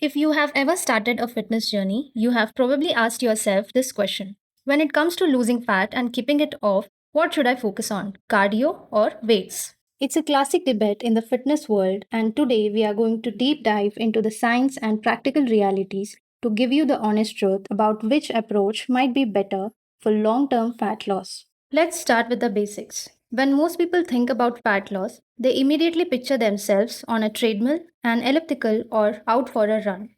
If you have ever started a fitness journey, you have probably asked yourself this question. When it comes to losing fat and keeping it off, what should I focus on, cardio or weights? It's a classic debate in the fitness world, and today we are going to deep dive into the science and practical realities to give you the honest truth about which approach might be better for long term fat loss. Let's start with the basics. When most people think about fat loss, they immediately picture themselves on a treadmill, an elliptical, or out for a run.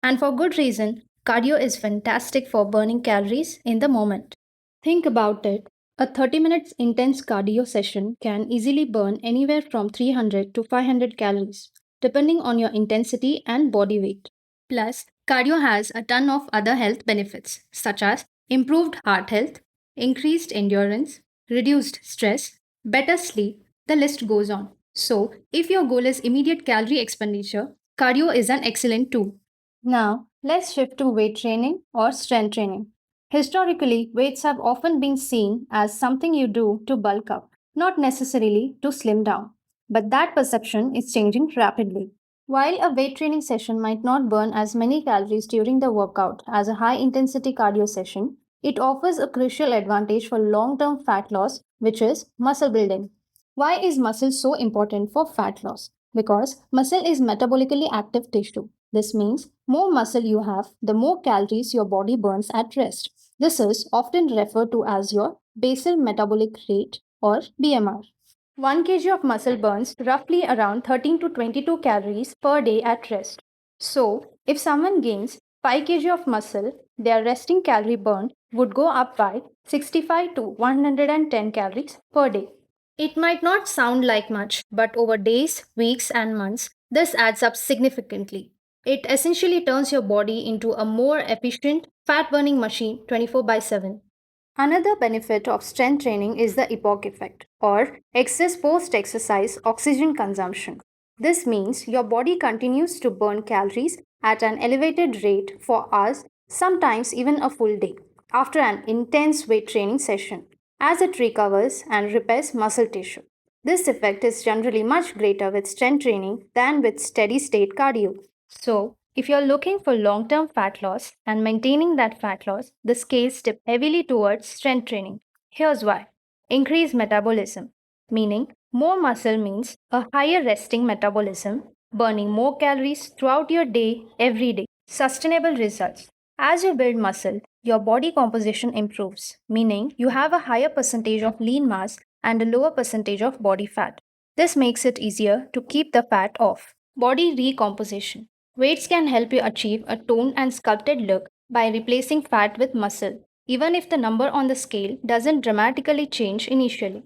And for good reason, cardio is fantastic for burning calories in the moment. Think about it. A 30 minutes intense cardio session can easily burn anywhere from 300 to 500 calories, depending on your intensity and body weight. Plus, cardio has a ton of other health benefits, such as improved heart health, increased endurance, reduced stress, better sleep, the list goes on. So, if your goal is immediate calorie expenditure, cardio is an excellent tool. Now, let's shift to weight training or strength training. Historically, weights have often been seen as something you do to bulk up, not necessarily to slim down. But that perception is changing rapidly. While a weight training session might not burn as many calories during the workout as a high intensity cardio session, it offers a crucial advantage for long term fat loss, which is muscle building. Why is muscle so important for fat loss? Because muscle is metabolically active tissue. This means more muscle you have, the more calories your body burns at rest. This is often referred to as your basal metabolic rate or BMR. 1 kg of muscle burns roughly around 13 to 22 calories per day at rest. So, if someone gains 5 kg of muscle, their resting calorie burn would go up by 65 to 110 calories per day. It might not sound like much, but over days, weeks, and months, this adds up significantly. It essentially turns your body into a more efficient, fat burning machine 24 by 7. Another benefit of strength training is the EPOC effect, or excess post exercise oxygen consumption. This means your body continues to burn calories at an elevated rate for hours, sometimes even a full day, after an intense weight training session, as it recovers and repairs muscle tissue. This effect is generally much greater with strength training than with steady state cardio. So, if you're looking for long term fat loss and maintaining that fat loss, the scales tip heavily towards strength training. Here's why: increased metabolism, meaning more muscle means a higher resting metabolism, burning more calories throughout your day every day. Sustainable results: as you build muscle, your body composition improves, meaning you have a higher percentage of lean mass and a lower percentage of body fat. This makes it easier to keep the fat off. Body recomposition: weights can help you achieve a toned and sculpted look by replacing fat with muscle, even if the number on the scale doesn't dramatically change initially.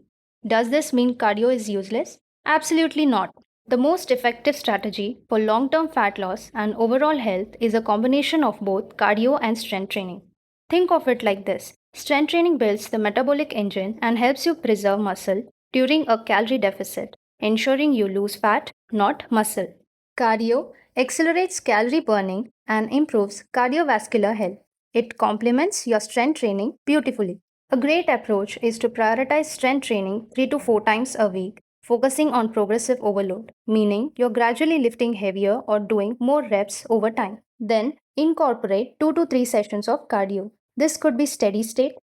Does this mean cardio is useless? Absolutely not. The most effective strategy for long term fat loss and overall health is a combination of both cardio and strength training. Think of it like this: strength training builds the metabolic engine and helps you preserve muscle during a calorie deficit, ensuring you lose fat, not muscle. Cardio accelerates calorie burning and improves cardiovascular health. It complements your strength training beautifully. A great approach is to prioritize strength training 3 to 4 times a week, focusing on progressive overload, meaning you're gradually lifting heavier or doing more reps over time. Then incorporate 2 to 3 sessions of cardio. This could be steady state,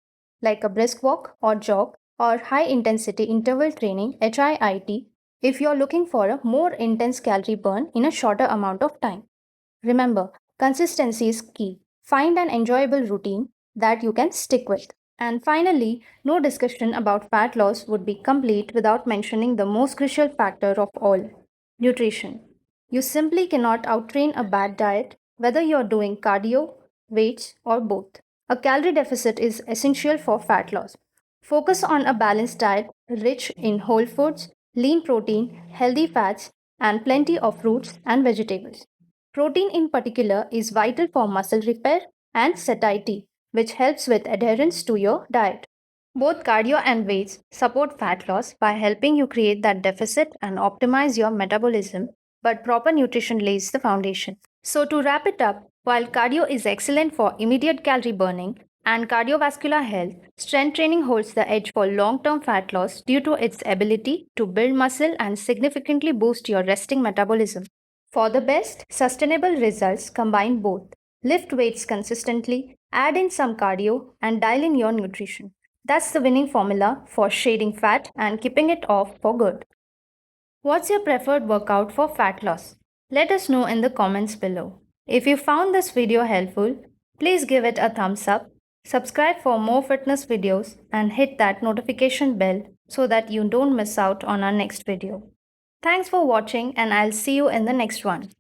like a brisk walk or jog, or high intensity interval training HIIT if you're looking for a more intense calorie burn in a shorter amount of time. Remember, consistency is key. Find an enjoyable routine that you can stick with. And finally, no discussion about fat loss would be complete without mentioning the most crucial factor of all: nutrition. You simply cannot outtrain a bad diet, whether you're doing cardio, weights, or both. A calorie deficit is essential for fat loss. Focus on a balanced diet rich in whole foods, lean protein, healthy fats, and plenty of fruits and vegetables. Protein, in particular, is vital for muscle repair and satiety, which helps with adherence to your diet. Both cardio and weights support fat loss by helping you create that deficit and optimize your metabolism, but proper nutrition lays the foundation. So, to wrap it up, while cardio is excellent for immediate calorie burning and cardiovascular health, strength training holds the edge for long term fat loss due to its ability to build muscle and significantly boost your resting metabolism. For the best, sustainable results, combine both. Lift weights consistently, add in some cardio, and dial in your nutrition. That's the winning formula for shedding fat and keeping it off for good. What's your preferred workout for fat loss? Let us know in the comments below. If you found this video helpful, please give it a thumbs up, subscribe for more fitness videos, and hit that notification bell so that you don't miss out on our next video. Thanks for watching, and I'll see you in the next one.